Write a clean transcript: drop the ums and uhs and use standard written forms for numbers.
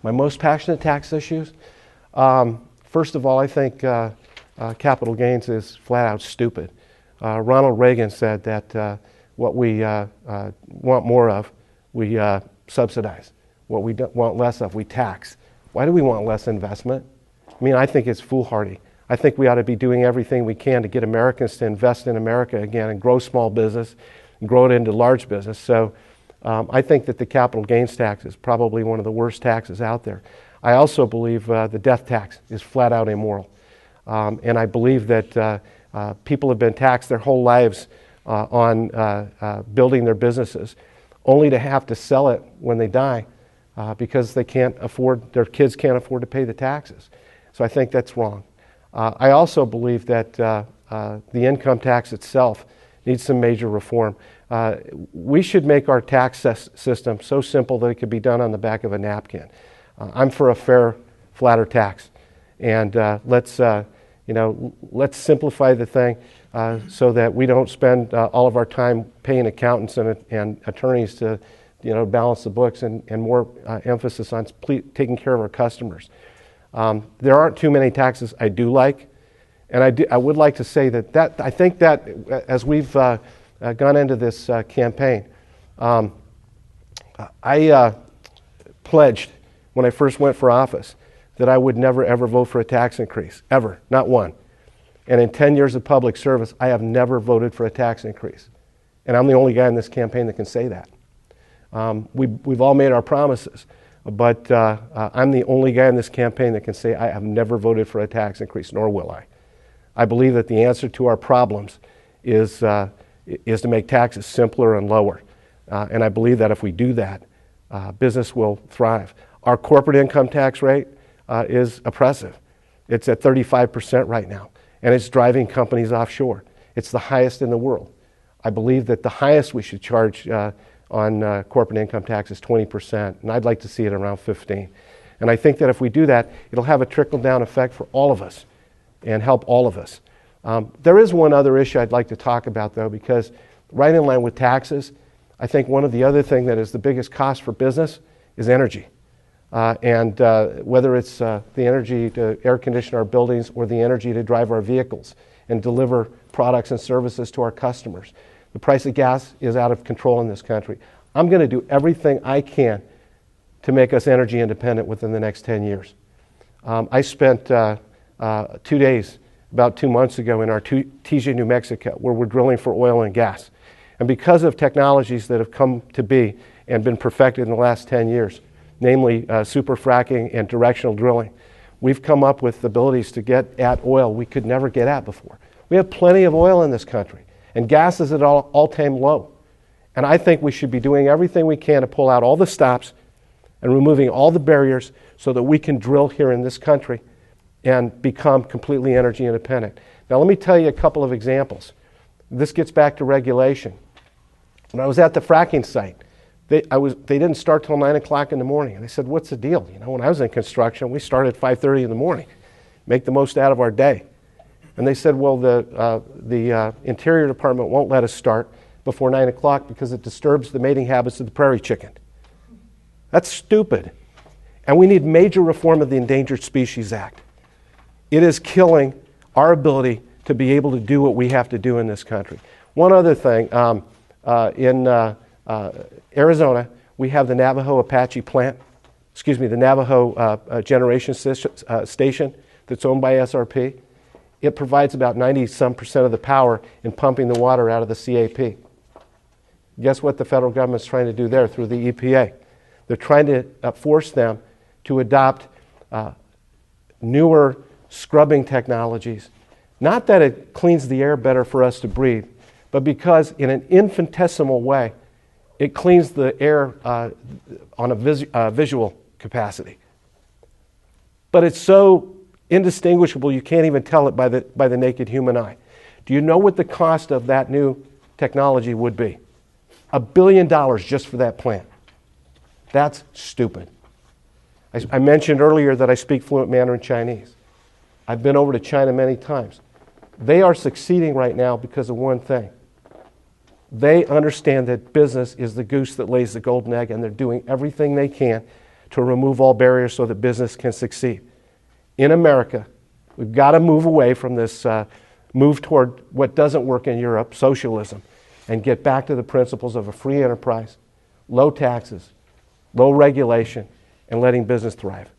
My most passionate tax issues? First of all, I think capital gains is flat out stupid. Ronald Reagan said that what we want more of, we subsidize. What we want less of, we tax. Why do we want less investment? I mean, I think it's foolhardy. I think we ought to be doing everything we can to get Americans to invest in America again and grow small business and grow it into large business. So I think that the capital gains tax is probably one of the worst taxes out there. I also believe the death tax is flat out immoral. And I believe that people have been taxed their whole lives on building their businesses, only to have to sell it when they die because they can't afford, their kids can't afford to pay the taxes. So I think that's wrong. I also believe that the income tax itself needs some major reform. We should make our tax system so simple that it could be done on the back of a napkin. I'm for a fair, flatter tax, and let's simplify the thing so that we don't spend all of our time paying accountants and attorneys to, balance the books, and more emphasis on taking care of our customers. There aren't too many taxes I do like, and I would like to say that I think that as we've gone into this campaign, I pledged when I first went for office that I would never ever vote for a tax increase, ever, not one. And in 10 years of public service, I have never voted for a tax increase. And I'm the only guy in this campaign that can say that. We've all made our promises, but I'm the only guy in this campaign that can say I have never voted for a tax increase, nor will I. I believe that the answer to our problems is to make taxes simpler and lower. And I believe that if we do that, business will thrive. Our corporate income tax rate is oppressive. It's at 35% right now, and it's driving companies offshore. It's the highest in the world. I believe that the highest we should charge on corporate income tax is 20%, and I'd like to see it around 15%. And I think that if we do that, it'll have a trickle-down effect for all of us and help all of us. There is one other issue I'd like to talk about, though, because right in line with taxes, I think one of the other things that is the biggest cost for business is energy. And whether it's the energy to air condition our buildings or the energy to drive our vehicles and deliver products and services to our customers. The price of gas is out of control in this country. I'm going to do everything I can to make us energy independent within the next 10 years. I spent 2 days about 2 months ago in Artesia, New Mexico, where we're drilling for oil and gas. And because of technologies that have come to be and been perfected in the last 10 years, namely super fracking and directional drilling, we've come up with abilities to get at oil we could never get at before. We have plenty of oil in this country, and gas is at all-time low. And I think we should be doing everything we can to pull out all the stops and removing all the barriers so that we can drill here in this country and become completely energy independent. Now, let me tell you a couple of examples. This gets back to regulation. When I was at the fracking site, they didn't start till 9 o'clock in the morning. And I said, what's the deal? When I was in construction, we started at 5:30 in the morning, make the most out of our day. And they said, well, the Interior Department won't let us start before 9 o'clock because it disturbs the mating habits of the prairie chicken. That's stupid. And we need major reform of the Endangered Species Act. It is killing our ability to be able to do what we have to do in this country. One other thing, in Arizona, we have the Navajo generation station that's owned by SRP. It provides about 90-some% of the power in pumping the water out of the CAP. Guess what the federal government's trying to do there through the EPA? They're trying to force them to adopt newer scrubbing technologies. Not that it cleans the air better for us to breathe, but because in an infinitesimal way, it cleans the air on a visual capacity. But it's so indistinguishable you can't even tell it by the naked human eye. Do you know what the cost of that new technology would be? $1 billion just for that plant. That's stupid. I mentioned earlier that I speak fluent Mandarin Chinese. I've been over to China many times. They are succeeding right now because of one thing. They understand that business is the goose that lays the golden egg, and they're doing everything they can to remove all barriers so that business can succeed. In America, we've got to move away from this move toward what doesn't work in Europe, socialism, and get back to the principles of a free enterprise, low taxes, low regulation, and letting business thrive.